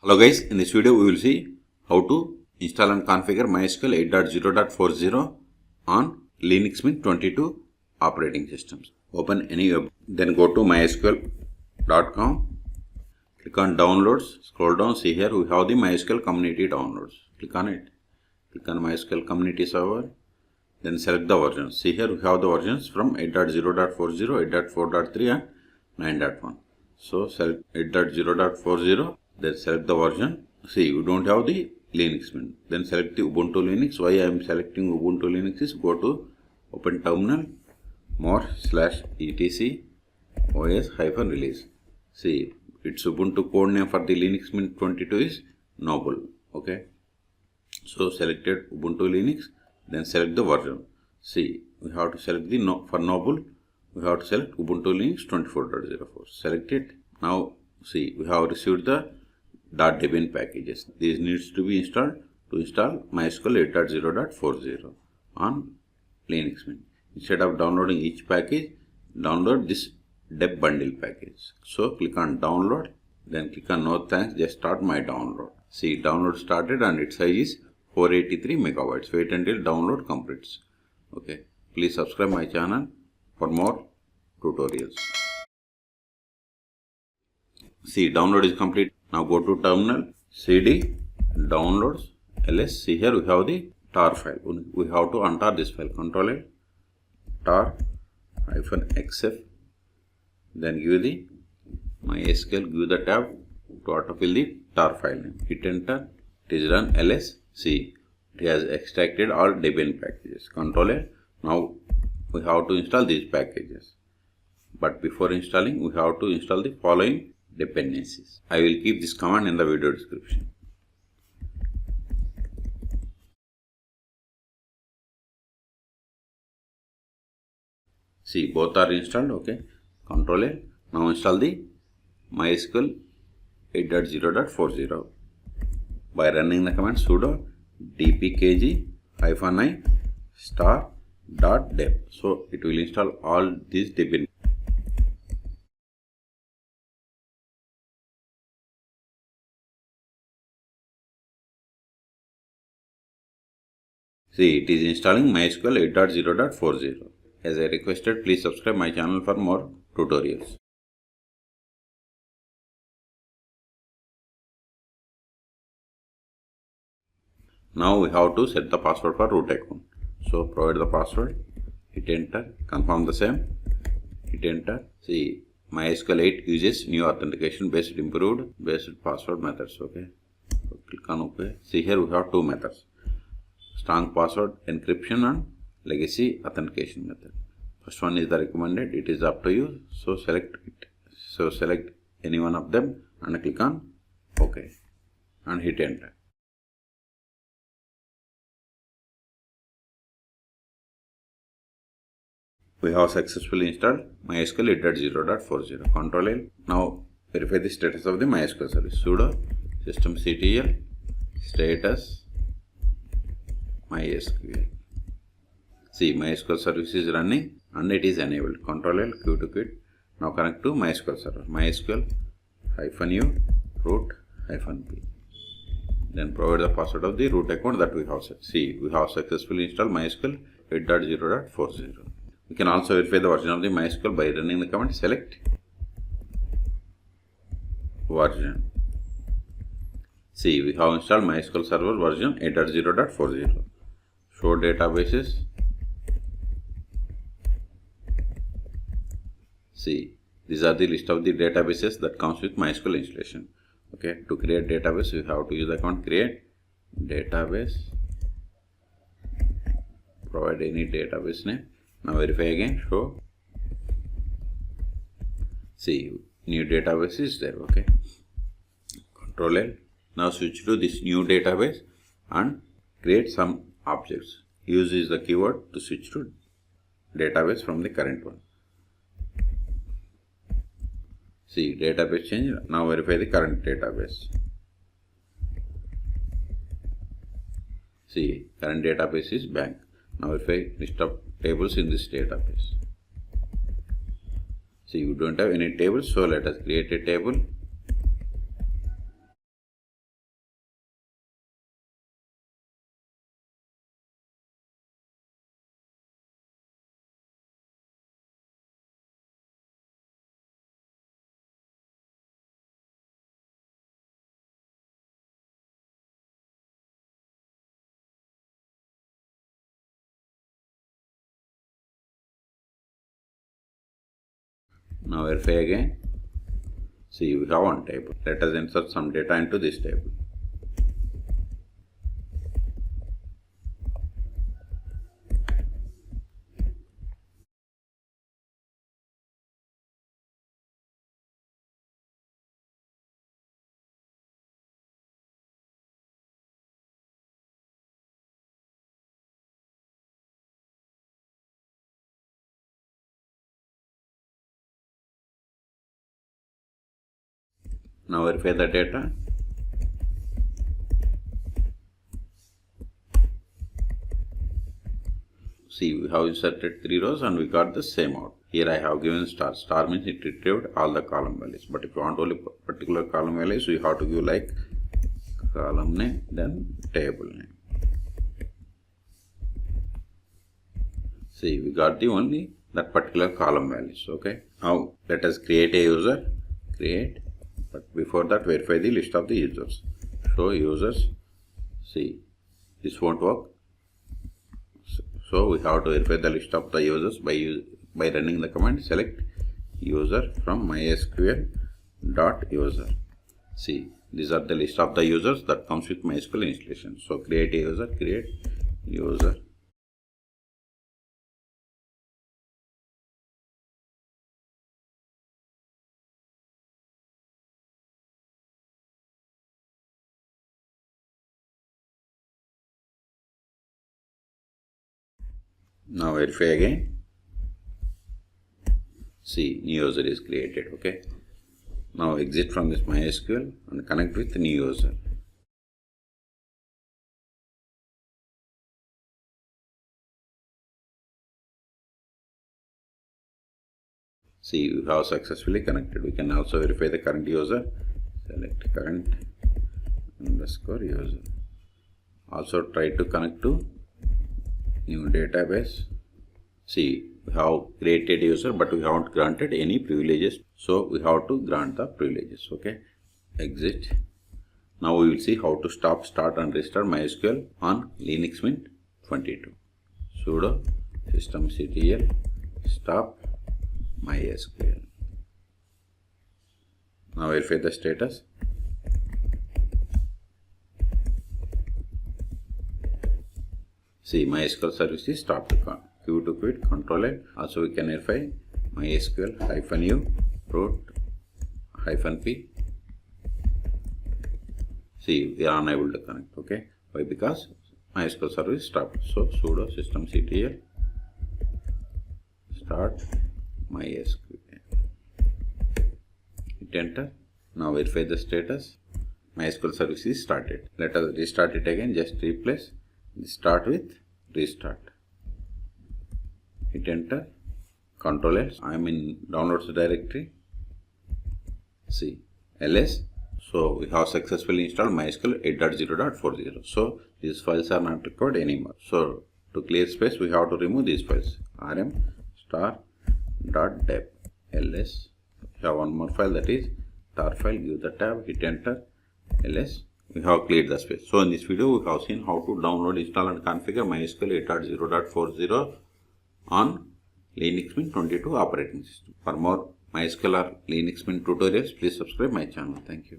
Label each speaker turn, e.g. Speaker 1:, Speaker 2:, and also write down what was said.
Speaker 1: Hello guys, in this video we will see how to install and configure MySQL 8.0.40 on Linux Mint 22 operating systems. Open any web, then go to mysql.com, click on downloads, scroll down, see here we have the MySQL community downloads. Click on it, click on MySQL community server, then select the versions. See here we have the versions from 8.0.40, 8.4.3 and 9.1. So select 8.0.40. Then select the version. See, you don't have the Linux Mint. Then select the Ubuntu Linux. Why I am selecting Ubuntu Linux is go to open terminal more/etc os-release. See, its Ubuntu code name for the Linux Mint 22 is Noble. Okay. So selected Ubuntu Linux. Then select the version. See, we have to select the for Noble. We have to select Ubuntu Linux 24.04. Select it. Now see, we have received the .debian packages. These needs to be installed to install MySQL 8.0.40 on Linux Mint. Instead of downloading each package, download this deb bundle package. So click on download, then click on no thanks, just start my download. See, download started and its size is 483 megabytes. Wait until download completes. Okay. Please subscribe my channel for more tutorials. See, download is complete. Now go to terminal, cd, downloads, ls. See here we have the tar file. We have to untar this file. Control L, tar-xf. Then give the MySQL, give the tab to autofill the tar file name. Hit enter. It is run ls. See, it has extracted all Debian packages. Control L. Now we have to install these packages. But before installing, we have to install the following dependencies. I will keep this command in the video description. See, both are installed. Okay. Control A. Now install the MySQL 8.0.40 by running the command sudo dpkg-i *.deb. So it will install all these Debian. See, it is installing MySQL 8.0.40. As I requested, please subscribe my channel for more tutorials. Now we have to set the password for root account. So provide the password, hit enter, confirm the same, hit enter. See, MySQL 8 uses new authentication based improved based password methods. Okay. So click on OK. See here we have two methods. Strong password encryption and legacy authentication method. First one is the recommended. It is up to you. So select it. So select any one of them and click on OK and hit enter. We have successfully installed MySQL 8.0.40. Control L. Now verify the status of the MySQL service. Sudo systemctl status MySQL. See, MySQL service is running and it is enabled. Control L, Q to quit. Now connect to MySQL server. MySQL -u root-p. Then provide the password of the root account that we have set. See, we have successfully installed MySQL 8.0.40. We can also verify the version of the MySQL by running the command select version. See, we have installed MySQL server version 8.0.40. Show databases. See, these are the list of the databases that comes with MySQL installation. Okay, to create database, you have to use the command create database. Provide any database name. Now verify again. Show. See, new database is there. Okay. Control L. Now switch to this new database and create some objects. Use is the keyword to switch to database from the current one. See, database change. Now verify the current database. See, current database is bank. Now verify list of tables in this database. See, you don't have any tables, so let us create a table. Now verify again. See, we have one table. Let us insert some data into this table. Now verify the data. See, we have inserted 3 rows and we got the same out. Here I have given star. Star means it retrieved all the column values. But if you want only particular column values, you have to give like column name, then table name. See, we got the only that particular column values. Okay. Now let us create a user. Create. But before that, verify the list of the users. Show users. See, this won't work. So we have to verify the list of the users by running the command select user from MySQL .user. See, these are the list of the users that comes with MySQL installation. So create a user, create user. Now verify again. See, new user is created. Okay. Now exit from this MySQL and connect with the new user. See, we have successfully connected. We can also verify the current user. Select current underscore user. Also try to connect to new database. See, we have created user, but we haven't granted any privileges. So we have to grant the privileges. Okay. Exit. Now we will see how to stop, start and restart MySQL on Linux Mint 22. Sudo systemctl stop MySQL. Now verify the status. See, MySQL service is stopped. Q to quit, Control L. Also we can verify MySQL -u root -p. See, we are unable to connect. Okay, why? Because MySQL service stopped. So sudo systemctl start MySQL. Hit enter. Now verify the status. MySQL service is started. Let us restart it again. Just replace start with restart. Hit enter. Control S. I am in downloads directory. See, ls. So we have successfully installed MySQL 8.0.40. So these files are not required anymore. So to clear space, we have to remove these files. rm*.dev ls. We have one more file, that is tar file. Give the tab. Hit enter. ls. We have cleared the space. So in this video, we have seen how to download, install and configure MySQL 8.0.40 on Linux Mint 22 operating system. For more MySQL or Linux Mint tutorials, please subscribe my channel. Thank you.